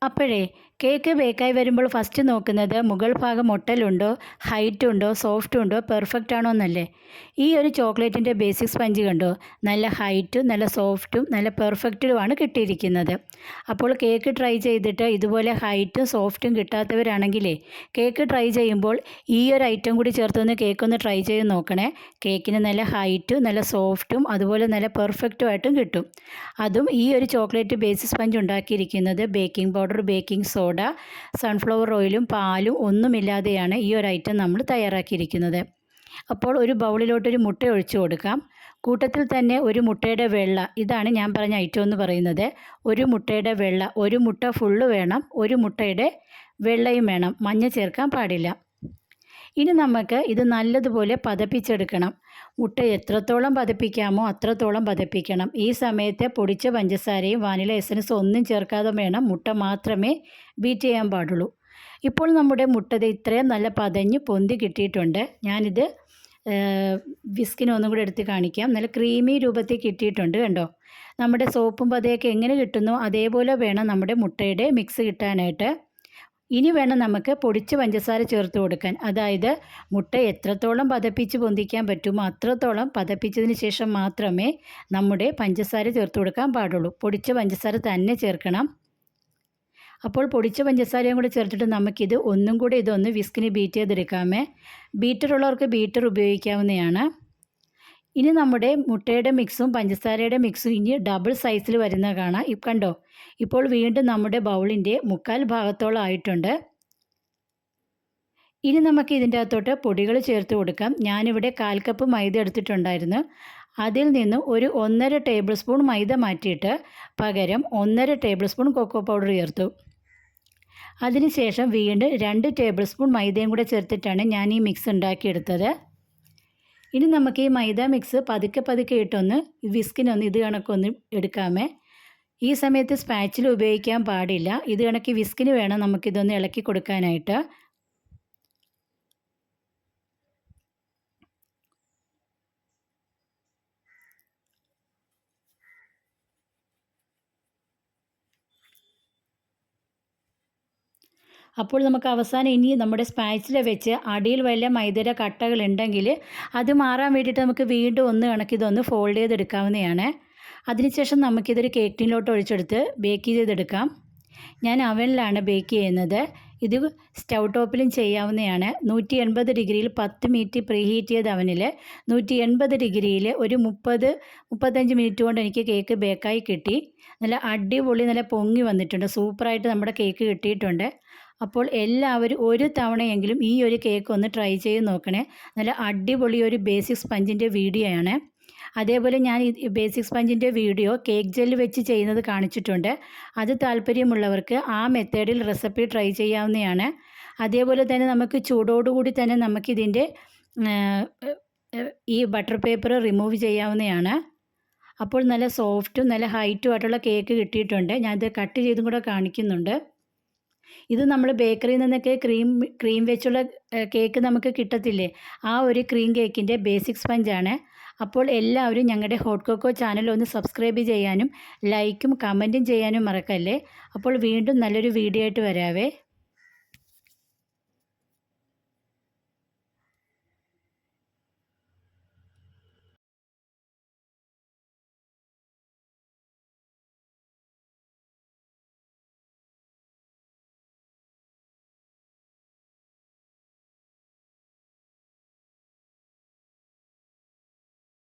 അപ്പോഴേ കേക്ക് ബേക്കായി വരുമ്പോൾ ഫസ്റ്റ് നോക്കുന്നത് മുകൾ ഭാഗം ഒട്ടലുണ്ടോ, ഹൈറ്റ് ഉണ്ടോ, സോഫ്റ്റ് ഉണ്ടോ, പെർഫെക്റ്റ് ആണോ എന്നല്ലേ. ഈ ഒരു ചോക്ലേറ്റിൻ്റെ ബേസിക് സ്പഞ്ച് കണ്ടോ, നല്ല ഹൈറ്റും നല്ല സോഫ്റ്റും നല്ല പെർഫെക്റ്റുമാണ് കിട്ടിയിരിക്കുന്നത്. അപ്പോൾ കേക്ക് ട്രൈ ചെയ്തിട്ട് ഇതുപോലെ ഹൈറ്റും സോഫ്റ്റും കിട്ടാത്തവരാണെങ്കിലേ കേക്ക് ട്രൈ ചെയ്യുമ്പോൾ ഈ ഒരു ഐറ്റം കൂടി ചേർത്തൊന്ന് കേക്കൊന്ന് ട്രൈ ചെയ്ത് നോക്കണേ. കേക്കിന് നല്ല ഹൈറ്റും നല്ല സോഫ്റ്റും അതുപോലെ നല്ല പെർഫെക്റ്റും ആയിട്ടും കിട്ടും. അതും ഈ ഒരു ചോക്ലേറ്റ് ബേസിക് സ്പഞ്ച് ഉണ്ടാക്കിയിരിക്കുന്നത് baking powder, baking soda, sunflower ഓയിലും പാലും ഒന്നുമില്ലാതെയാണ് ഈ ഒരു ഐറ്റം നമ്മൾ തയ്യാറാക്കിയിരിക്കുന്നത്. അപ്പോൾ ഒരു ബൗളിലോട്ടൊരു മുട്ട ഒഴിച്ചു കൊടുക്കാം. കൂട്ടത്തിൽ തന്നെ ഒരു മുട്ടയുടെ വെള്ള, ഇതാണ് ഞാൻ പറഞ്ഞ ഐറ്റം എന്ന് പറയുന്നത്. ഒരു മുട്ടയുടെ വെള്ള, ഒരു മുട്ട ഫുള്ള് വേണം, ഒരു മുട്ടയുടെ വെള്ളയും വേണം, മഞ്ഞ ചേർക്കാൻ പാടില്ല. ഇനി നമുക്ക് ഇത് നല്ലതുപോലെ പതപ്പിച്ചെടുക്കണം. മുട്ട എത്രത്തോളം പതപ്പിക്കാമോ അത്രത്തോളം പതപ്പിക്കണം. ഈ സമയത്ത് പൊടിച്ച പഞ്ചസാരയും വാനില എസൻസും ഒന്നും ചേർക്കാതെ വേണം, മുട്ട മാത്രമേ ബീറ്റ് ചെയ്യാൻ പാടുള്ളൂ. ഇപ്പോൾ നമ്മുടെ മുട്ട ഇത്രയും നല്ല പതഞ്ഞ് പൊന്തി കിട്ടിയിട്ടുണ്ട്. ഞാനിത് വിസ്കിന് ഒന്നും കൂടി എടുത്ത് കാണിക്കാം. നല്ല ക്രീമി രൂപത്തിൽ കിട്ടിയിട്ടുണ്ട് കണ്ടോ. നമ്മുടെ സോപ്പും പതയൊക്കെ എങ്ങനെ കിട്ടുന്നോ അതേപോലെ വേണം നമ്മുടെ മുട്ടയുടെ മിക്സ് കിട്ടാനായിട്ട്. ഇനി വേണം നമുക്ക് പൊടിച്ച പഞ്ചസാര ചേർത്ത് കൊടുക്കാൻ. അതായത് മുട്ട എത്രത്തോളം പതപ്പിച്ച് പൊന്തിക്കാൻ പറ്റുമോ അത്രത്തോളം പതപ്പിച്ചതിന് ശേഷം മാത്രമേ നമ്മുടെ പഞ്ചസാര ചേർത്ത് കൊടുക്കാൻ പാടുള്ളൂ. പൊടിച്ച പഞ്ചസാര തന്നെ ചേർക്കണം. അപ്പോൾ പൊടിച്ച പഞ്ചസാരയും കൂടെ ചേർത്തിട്ട് നമുക്കിത് ഒന്നും കൂടെ ഇതൊന്ന് വിസ്കിന് ബീറ്റ് ചെയ്തെടുക്കാമേ. ബീറ്ററുള്ളവർക്ക് ബീറ്റർ ഉപയോഗിക്കാവുന്നതാണ്. ഇനി നമ്മുടെ മുട്ടയുടെ മിക്സും പഞ്ചസാരയുടെ മിക്സും ഇനി ഡബിൾ സൈസിൽ വരുന്ന കാണാം. കണ്ടോ, ഇപ്പോൾ വീണ്ടും നമ്മുടെ ബൗളിൻ്റെ മുക്കാൽ ഭാഗത്തോളം ആയിട്ടുണ്ട്. ഇനി നമുക്ക് ഇതിൻ്റെ അകത്തോട്ട് പൊടികൾ ചേർത്ത് കൊടുക്കാം. ഞാനിവിടെ 1/4 കപ്പ് മൈദ എടുത്തിട്ടുണ്ടായിരുന്നു. അതിൽ നിന്ന് ഒരു 1.5 ടേബിൾ സ്പൂൺ മൈദ മാറ്റിയിട്ട് പകരം 1.5 ടേബിൾ സ്പൂൺ കൊക്കോ പൗഡർ ചേർത്തു. അതിനുശേഷം വീണ്ടും 2 ടേബിൾ സ്പൂൺ മൈദയും കൂടെ ചേർത്തിട്ടാണ് ഞാൻ ഈ മിക്സ് ഉണ്ടാക്കിയെടുത്തത്. ഇനി നമുക്ക് ഈ മൈദ മിക്സ് പതുക്കെ പതുക്കെ ഇട്ടൊന്ന് വിസ്കിനൊന്ന് ഇത് കണക്കൊന്ന് എടുക്കാമേ. ഈ സമയത്ത് സ്പാച്ചിൽ ഉപയോഗിക്കാൻ പാടില്ല. ഇത് കണക്ക് വിസ്കിന് വേണം നമുക്കിതൊന്ന് ഇളക്കി കൊടുക്കാനായിട്ട്. അപ്പോൾ നമുക്ക് അവസാനം ഇനി നമ്മുടെ സ്പാച്ചിൽ വെച്ച് അടിയിൽ വല്ല മൈദയുടെ കട്ടകളുണ്ടെങ്കിൽ അത് മാറാൻ വേണ്ടിയിട്ട് നമുക്ക് വീണ്ടും ഒന്ന് കണക്കിതൊന്ന് ഫോൾഡ് ചെയ്തെടുക്കാവുന്നതാണ്. അതിനുശേഷം നമുക്കിതൊരു കേക്ക് ടിന്നിലോട്ട് ഒഴിച്ചെടുത്ത് ബേക്ക് ചെയ്തെടുക്കാം. ഞാൻ അവനിലാണ് ബേക്ക് ചെയ്യുന്നത്. ഇത് സ്റ്റൗ ടോപ്പിലും ചെയ്യാവുന്നതാണ്. 180 ഡിഗ്രിയിൽ 10 മിനിറ്റ് പ്രീ ഹീറ്റ് ചെയ്ത അവനിൽ 180 ഡിഗ്രിയിൽ ഒരു 30-35 മിനിറ്റ് കൊണ്ട് എനിക്ക് കേക്ക് ബേക്കായി കിട്ടി. നല്ല അടിപൊളി നല്ല പൊങ്ങി വന്നിട്ടുണ്ട്. സൂപ്പറായിട്ട് നമ്മുടെ കേക്ക് കിട്ടിയിട്ടുണ്ട്. അപ്പോൾ എല്ലാവരും ഒരു തവണയെങ്കിലും ഈ ഒരു കേക്ക് ഒന്ന് ട്രൈ ചെയ്ത് നോക്കണേ. നല്ല അടിപൊളി ഒരു ബേസിക് സ്പഞ്ചിൻ്റെ വീഡിയോ ആണ്. അതേപോലെ ഞാൻ ഈ ബേസിക് സ്പഞ്ചിൻ്റെ വീഡിയോ കേക്ക് ജെല്ല് വെച്ച് ചെയ്യുന്നത് കാണിച്ചിട്ടുണ്ട്. അത് താല്പര്യമുള്ളവർക്ക് ആ മെത്തേഡിൽ റെസിപ്പി ട്രൈ ചെയ്യാവുന്നതാണ്. അതേപോലെ തന്നെ നമുക്ക് ചൂടോടുകൂടി തന്നെ നമുക്കിതിൻ്റെ ഈ ബട്ടർ പേപ്പർ റിമൂവ് ചെയ്യാവുന്നതാണ്. അപ്പോൾ നല്ല സോഫ്റ്റും നല്ല ഹൈറ്റും ആയിട്ടുള്ള കേക്ക് കിട്ടിയിട്ടുണ്ട്. ഞാനിത് കട്ട് ചെയ്തും കൂടെ കാണിക്കുന്നുണ്ട്. ഇത് നമ്മൾ ബേക്കറിയിൽ നിന്നൊക്കെ ക്രീം വെച്ചുള്ള കേക്ക് നമുക്ക് കിട്ടത്തില്ലേ, ആ ഒരു ക്രീം കേക്കിൻ്റെ ബേസിക് സ്പഞ്ചാണ്. അപ്പോൾ എല്ലാവരും ഞങ്ങളുടെ ഹോട്ട് കൊക്കോ ചാനൽ ഒന്ന് സബ്സ്ക്രൈബ് ചെയ്യാനും ലൈക്കും കമൻറ്റും ചെയ്യാനും മറക്കല്ലേ. അപ്പോൾ വീണ്ടും നല്ലൊരു വീഡിയോ ആയിട്ട് വരാവേ.